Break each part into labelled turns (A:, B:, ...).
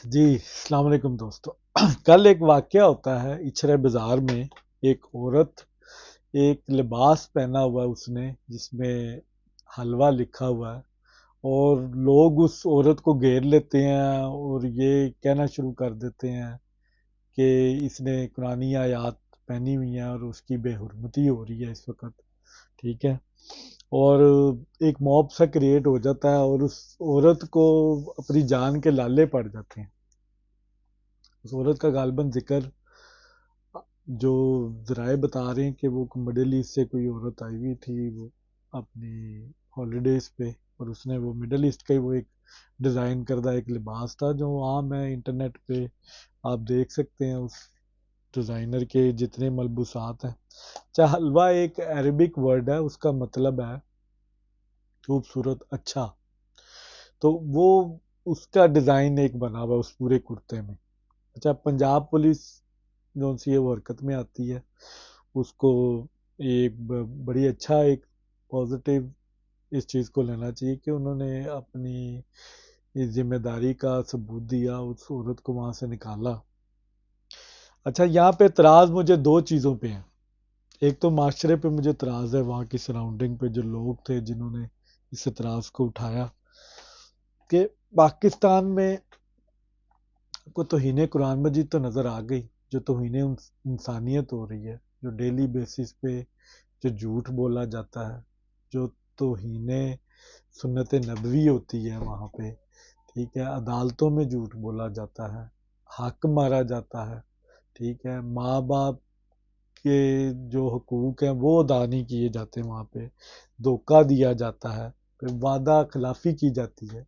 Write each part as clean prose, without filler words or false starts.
A: جی السلام علیکم دوستو کل ایک واقعہ ہوتا ہے اچھرے بازار میں. ایک عورت ایک لباس پہنا ہوا ہے اس نے جس میں حلوہ لکھا ہوا ہے اور لوگ اس عورت کو گھیر لیتے ہیں اور یہ کہنا شروع کر دیتے ہیں کہ اس نے قرآنی آیات پہنی ہوئی ہیں اور اس کی بے حرمتی ہو رہی ہے اس وقت. ٹھیک ہے. اور ایک موب سا کریٹ ہو جاتا ہے اور اس عورت کو اپنی جان کے لالے پڑ جاتے ہیں. اس عورت کا غالباً ذکر جو ذرائع بتا رہے ہیں کہ وہ مڈل ایسٹ سے کوئی عورت آئی ہوئی تھی وہ اپنی ہالیڈیز پہ، اور اس نے وہ مڈل ایسٹ کا ہی وہ ایک ڈیزائن کردہ ایک لباس تھا جو عام ہے. انٹرنیٹ پہ آپ دیکھ سکتے ہیں اس ڈیزائنر کے جتنے ملبوسات ہیں. چاہے حلوہ ایک عربک ورڈ ہے، اس کا مطلب ہے خوبصورت، اچھا. تو وہ اس کا ڈیزائن ایک بنا ہوا اس پورے کرتے میں. اچھا، پنجاب پولیس جو سی ہے وہ حرکت میں آتی ہے. اس کو ایک بڑی اچھا ایک پازیٹیو اس چیز کو لینا چاہیے کہ انہوں نے اپنی اس ذمہ داری کا ثبوت دیا، اس عورت کو وہاں سے نکالا. اچھا، یہاں پہ اعتراض مجھے دو چیزوں پہ ہیں. ایک تو معاشرے پہ مجھے اعتراض ہے، وہاں کی سراؤنڈنگ پہ جو لوگ تھے جنہوں نے اس اعتراض کو اٹھایا کہ پاکستان میں کو توہین قرآن مجید تو نظر آ گئی، جو توہین انسانیت ہو رہی ہے، جو ڈیلی بیسس پہ جو جھوٹ بولا جاتا ہے، جو توہین سنت نبوی ہوتی ہے وہاں پہ. ٹھیک ہے. عدالتوں میں جھوٹ بولا جاتا ہے، حق مارا جاتا ہے. ٹھیک ہے. ماں باپ کے جو حقوق ہیں وہ ادا نہیں کیے جاتے، وہاں پہ دھوکہ دیا جاتا ہے، پھر وعدہ خلافی کی جاتی ہے.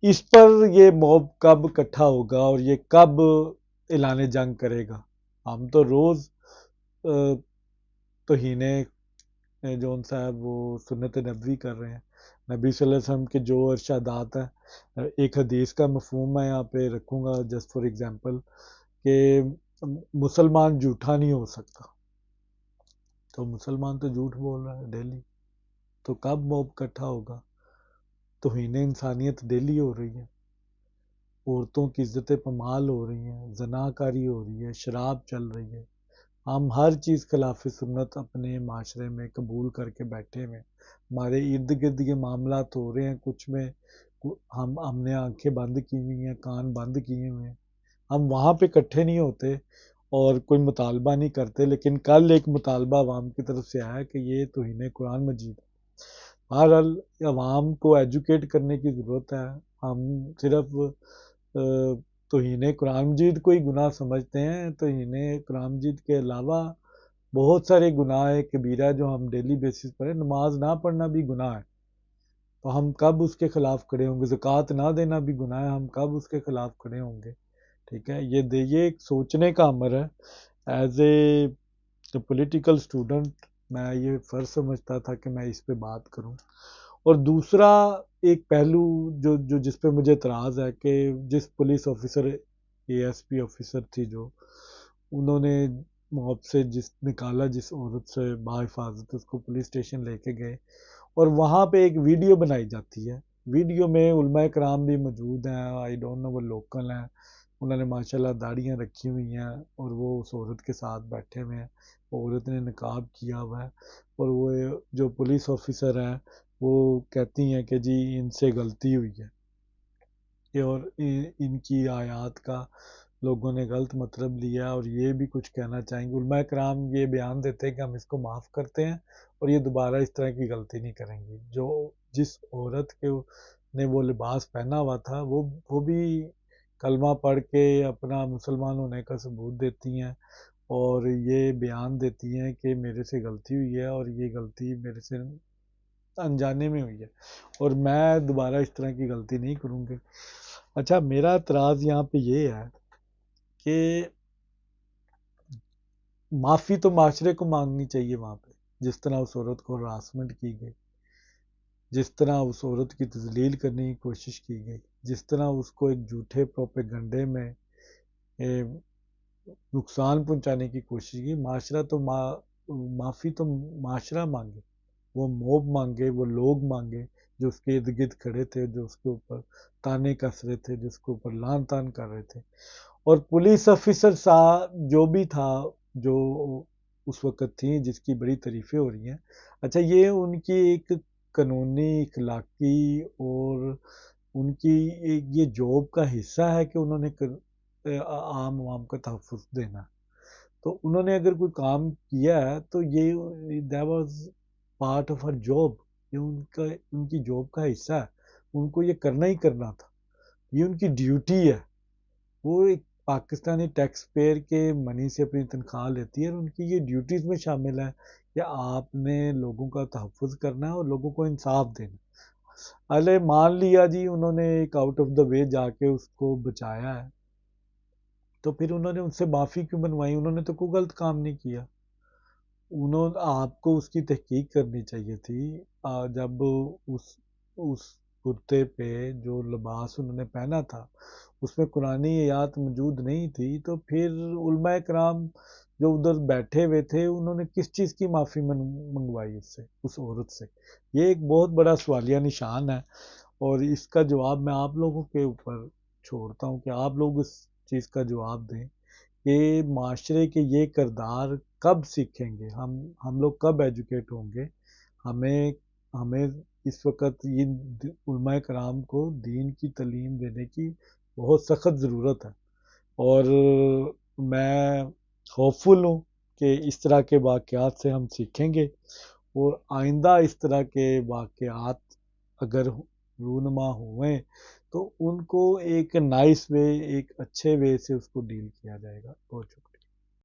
A: اس پر یہ موب کب اکٹھا ہوگا اور یہ کب اعلان جنگ کرے گا؟ ہم تو روز توہین جون صاحب وہ سنت نبوی کر رہے ہیں. نبی صلی اللہ علیہ وسلم کے جو ارشادات ہیں، ایک حدیث کا مفہوم میں یہاں پہ رکھوں گا جسٹ فار ایگزامپل کہ مسلمان جھوٹا نہیں ہو سکتا. تو مسلمان تو جھوٹ بول رہا ہے ڈیلی، تو کب موب اکٹھا ہوگا؟ توہین انسانیت ڈیلی ہو رہی ہے، عورتوں کی عزت پامال ہو رہی ہیں، زنا کاری ہو رہی ہے، شراب چل رہی ہے. ہم ہر چیز خلاف سنت اپنے معاشرے میں قبول کر کے بیٹھے ہوئے. ہمارے ارد گرد یہ معاملات ہو رہے ہیں، کچھ میں ہم نے آنکھیں بند کی ہوئی ہیں، کان بند کیے ہوئے ہیں. ہم وہاں پہ اکٹھے نہیں ہوتے اور کوئی مطالبہ نہیں کرتے، لیکن کل ایک مطالبہ عوام کی طرف سے آیا کہ یہ توہین قرآن مجید ہے. بہرحال عوام کو ایجوکیٹ کرنے کی ضرورت ہے. ہم صرف توہین قرآن مجید کو ہی گناہ سمجھتے ہیں. توہین قرآن مجید کے علاوہ بہت سارے گناہ کبیرہ جو ہم ڈیلی بیسس پر ہیں. نماز نہ پڑھنا بھی گناہ ہے، تو ہم کب اس کے خلاف کھڑے ہوں گے؟ زکوٰۃ نہ دینا بھی گناہ ہے، ہم کب اس کے خلاف کھڑے ہوں گے؟ ٹھیک ہے. یہ ایک سوچنے کا امر ہے. ایز اے پولیٹیکل اسٹوڈنٹ میں یہ فرض سمجھتا تھا کہ میں اس پہ بات کروں. اور دوسرا ایک پہلو جو جس پہ مجھے اعتراض ہے کہ جس police officer, A S P officer تھی، جو انہوں نے موب سے نکالا جس عورت سے بحفاظت، اس کو پولیس اسٹیشن لے کے گئے اور وہاں پہ ایک ویڈیو بنائی جاتی ہے. ویڈیو میں علماء کرام بھی موجود ہیں، آئی ڈونٹ نو وہ لوکل ہیں، انہوں نے ماشاءاللہ داڑیاں رکھی ہوئی ہیں اور وہ اس عورت کے ساتھ بیٹھے ہوئے ہیں. عورت نے نقاب کیا ہوا ہے اور وہ جو پولیس آفیسر ہیں وہ کہتی ہیں کہ جی ان سے غلطی ہوئی ہے اور ان کی آیات کا لوگوں نے غلط مطلب لیا، اور یہ بھی کچھ کہنا چاہیں گے. علماء کرام یہ بیان دیتے ہیں کہ ہم اس کو معاف کرتے ہیں اور یہ دوبارہ اس طرح کی غلطی نہیں کریں گی. جس عورت کے نے وہ لباس پہنا ہوا تھا وہ بھی کلمہ پڑھ کے اپنا مسلمان ہونے کا ثبوت دیتی ہیں اور یہ بیان دیتی ہیں کہ میرے سے غلطی ہوئی ہے اور یہ غلطی میرے سے انجانے میں ہوئی ہے اور میں دوبارہ اس طرح کی غلطی نہیں کروں گی. اچھا، میرا اعتراض یہاں پہ یہ ہے کہ معافی تو معاشرے کو مانگنی چاہیے وہاں پہ، جس طرح اس عورت کو ہراسمنٹ کی گئی، جس طرح اس عورت کی تذلیل کرنے کی کوشش کی گئی، جس طرح اس کو ایک جھوٹے پروپیگنڈے میں نقصان پہنچانے کی کوشش کی. معاشرہ تو معافی تو معاشرہ مانگے، وہ موب مانگے، وہ لوگ مانگے جو اس کے ارد گرد کھڑے تھے، جو اس کے اوپر تانے کس رہے تھے، جو اس کے اوپر لان تان کر رہے تھے. اور پولیس آفیسر صاحب جو بھی تھا، جو اس وقت تھی، جس کی بڑی تعریفیں ہو رہی ہیں. اچھا، یہ ان کی ایک قانونی، اخلاقی اور ان کی ایک یہ جاب کا حصہ ہے کہ انہوں نے عام عوام کا تحفظ دینا. تو انہوں نے اگر کوئی کام کیا ہے تو یہ that was part of her job. یہ ان کی جاب کا حصہ ہے. ان کو یہ کرنا ہی کرنا تھا. یہ ان کی ڈیوٹی ہے. وہ ایک پاکستانی ٹیکس پیئر کے منی سے اپنی تنخواہ لیتی ہے، اور ان کی یہ ڈیوٹیز میں شامل ہے کہ آپ نے لوگوں کا تحفظ کرنا ہے اور لوگوں کو انصاف دینا. ارے مان لیا جی انہوں نے ایک آؤٹ آف دا وے جا کے اس کو بچایا ہے، تو پھر انہوں نے ان سے معافی کیوں بنوائی؟ انہوں نے تو کوئی غلط کام نہیں کیا. آپ کو اس کی تحقیق کرنی چاہیے تھی. جب اس کرتے پہ جو لباس انہوں نے پہنا تھا اس میں قرآنی آیات موجود نہیں تھی، تو پھر علماء کرام جو ادھر بیٹھے ہوئے تھے انہوں نے کس چیز کی معافی منگوائی اس عورت سے؟ یہ ایک بہت بڑا سوالیہ نشان ہے، اور اس کا جواب میں آپ لوگوں کے اوپر چھوڑتا ہوں کہ آپ لوگ اس چیز کا جواب دیں کہ معاشرے کے یہ کردار کب سیکھیں گے ہم لوگ کب ایجوکیٹ ہوں گے. ہمیں ہمیں اس وقت یہ علماء کرام کو دین کی تعلیم دینے کی بہت سخت ضرورت ہے. اور میں ہوپ فل ہوں کہ اس طرح کے واقعات سے ہم سیکھیں گے، اور آئندہ اس طرح کے واقعات اگر رونما ہوئے تو ان کو ایک نائس وے، ایک اچھے وے سے اس کو ڈیل کیا جائے گا. بہت شکریہ.